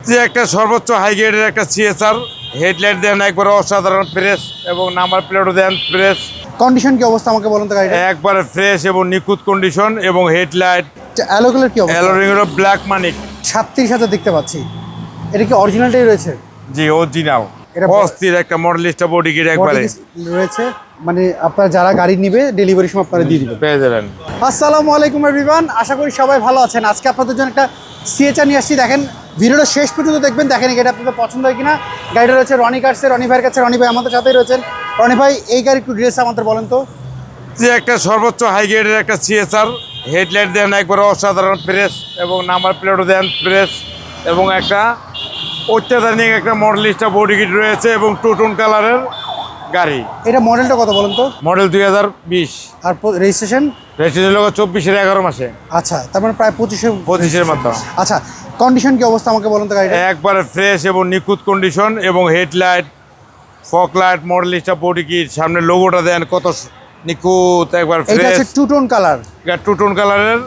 যে একটা সর্বোচ্চ হাই গ্রেডের একটা সিএসআর হেডলাইট দেন একবারে অসাধারণ ফ্রেশ এবং নাম্বার প্লেটও দেন ফ্রেশ। কন্ডিশন কি অবস্থা আমাকে বলুন তো গাড়িটা? একবারে ফ্রেশ এবং নিখুঁত কন্ডিশন এবং হেডলাইট অ্যালো কালার কি অবস্থা? অ্যালোরিং হলো ব্ল্যাক মানিক। 37,000 দেখতে পাচ্ছি। এটা কি অরিজিনালটাই রয়েছে? জি অরিজিনাল, এটা অস্থির একটা মডেলিস্টা বডি কিট একবারে রয়েছে, মানে আপনারা যারা গাড়ি নিবে ডেলিভারির সময় আপনারা দিয়ে দিবেন, পেয়ে যাবেন। আসসালামু আলাইকুম এভরিওয়ান, আশা করি সবাই ভালো আছেন। আজকে আপনাদের জন্য একটা সিএচআর নিয়ে আসছি। দেখেন ভিডিওটা শেষ পর্যন্ত দেখবেন, দেখেন এটা আপনাদের পছন্দ হয় কিনা। গাড়িটা রয়েছে রনি কার্সে, রনি ভাইয়ের কাছে। রনি ভাই আমাদের সাথেই রয়েছেন। রনি ভাই, এই গাড়ির একটু ডিটেলস আমাদের বলেন তো। যে একটা সর্বোচ্চ হাই গ্রেডের একটা সিএসআর হেডলাইট দেন একবারে অসাধারণ ফ্রেশ এবং নাম্বার প্লেটও দেন ফ্রেশ এবং একটা অত্যাধুনিক একটা মডেলিস্টা বডি কিট রয়েছে এবং টু টোন কালারের গাড়ি। এটা মডেলটা কত বলেন তো? মডেল 2020 আর রেজিস্ট্রেশন? রেজিস্ট্রেশন লোক 24-এর 11 মাসে। আচ্ছা, তার মানে প্রায় 25-এর মতো। আচ্ছা, কন্ডিশন কি অবস্থা আমাকে বলেন তো গাড়িটা? একবারে ফ্রেশ এবং নিখুঁত কন্ডিশন এবং headlight fog light Modellista body kit, সামনে লোগোটা দেন কত নিখুঁত একবার এটা ফ্রেশ। হচ্ছে two tone colour, two tone কালারের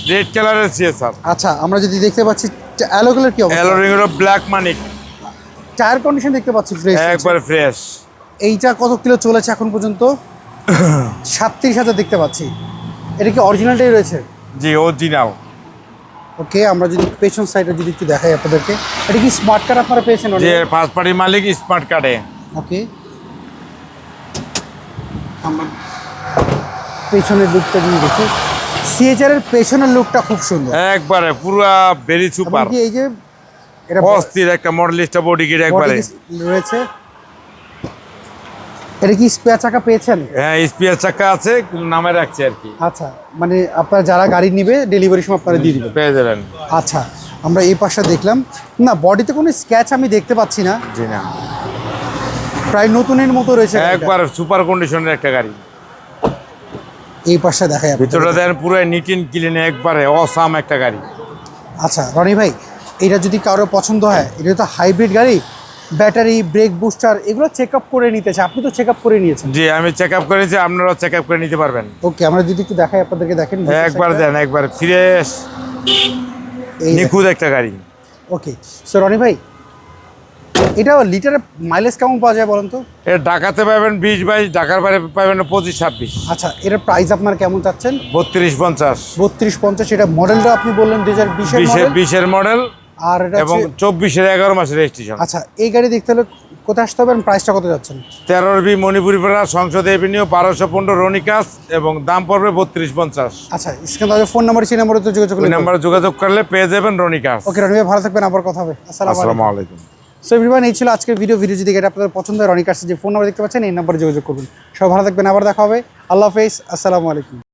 রেড কালারের সিএসআর। আচ্ছা, আমরা যদি দেখতে পাচ্ছি অ্যালো কালার কি অবস্থা? অ্যালোরিং হলো ব্ল্যাক মানিক। টায়ার কন্ডিশন দেখতে পাচ্ছি ফ্রেশ, একবারে ফ্রেশ। এইটা কত কিলো চলেছে এখন পর্যন্ত? 37,000 দেখতে পাচ্ছি। এটা কি অরিজিনালটাই রয়েছে? জি অরিজিনাল। ওকে, আমরা যদি পেছন সাইডে যদি একটু দেখাই আপনাদেরকে, এটা কি স্মার্ট কার্ড আপনারা পেয়েছেন? যে ফার্স্ট পার্টি মালিক স্মার্ট কার্ডে। ওকে, আমরা পেছনের লুকটা যদি দেখি, সিএচআর এর পেছনের লুকটা খুব সুন্দর, একবারে পুরা ভেরি সুপার। কি এই যে এটা অস্থির একটা মডেলিস্টা বডি কিট একবারে রয়েছে। এটা কি স্পেয়ার চাকা পেয়েছেন? হ্যাঁ স্পিয়ার চাকা আছে, কিন্তু নামে রাখছে আর কি। আচ্ছা, মানে আপনারা যারা গাড়ি নিবে ডেলিভারির সময় আপনারা দিয়ে দিবেন, পেয়ে যাবেন। আচ্ছা, আমরা এই পাশে দেখলাম না, বডিতে কোনো স্ক্র্যাচ আমি দেখতে পাচ্ছি না। জি না, প্রায় নতুনের মতো রয়েছে গাড়িটা। একবার সুপার কন্ডিশনের একটা গাড়ি। এই পাশে দেখাই আপনাদের। ভিতরটা দেন পুরো নিট এন্ড ক্লিন, একবারে অসাম একটা গাড়ি। আচ্ছা রনি ভাই, এটা যদি কারো পছন্দ হয়, এটা তো হাইব্রিড গাড়ি, ব্যাটারি, ব্রেক বুস্টার এগুলো চেক আপ করে নিতে চাই। আপনি তো চেক আপ করে নিয়েছেন। জি আমি চেক আপ করেছি, আপনারাও চেক আপ করে নিতে পারবেন। ওকে, আমরা যদি একটু দেখাই আপনাদেরকে, দেখেন একবার দেন, একবার ফ্রেশ নিখুঁত একটা গাড়ি। ওকে, সো রনি ভাই, এটা লিটারে মাইলেজ কেমন পাওয়া যায় বলেন তো? এটা ঢাকাতে পাবেন 20-22, ঢাকার বাইরে পাবেন 25-26। আচ্ছা, এটার প্রাইস আপনার কেমন চাচ্ছেন? 32-50। 32-50। এটা মডেলটা আপনি বললেন 2020-এর মডেল, আর এটা এবং 24-এর 11 মাসের রেজিস্ট্রেশন। আচ্ছা, এই গাড়ি দেখতে হলে কোথায় আসতে হবে, প্রাইসটা কত যাচ্ছেন? 13 মণিপুরি পাড়া, সংসদ এভিনিউ, 1215 রনিকাস, এবং দাম পড়বে 32-50। আচ্ছা, স্ক্রিনে ফোন নাম্বার, সেই নাম্বারে তো যোগাযোগ ওই করলে নাম্বারে যোগাযোগ করলে পেয়ে যাবেন রনিকাস। ওকে রনি ভাই, ভালো থাকবেন, আবার কথা হবে। আসসালামু আলাইকুম। সো এভরিওয়ান, এই ছিল আজকের ভিডিও যদি এটা আপনাদের পছন্দ হয়, রনি কার্সের যে ফোন নাম্বার দেখতে পাচ্ছেন এই নাম্বারে যোগাযোগ করবেন। সবাই ভালো থাকবেন, আবার দেখা হবে। আল্লাহ হাফেজ, আসসালামু আলাইকুম।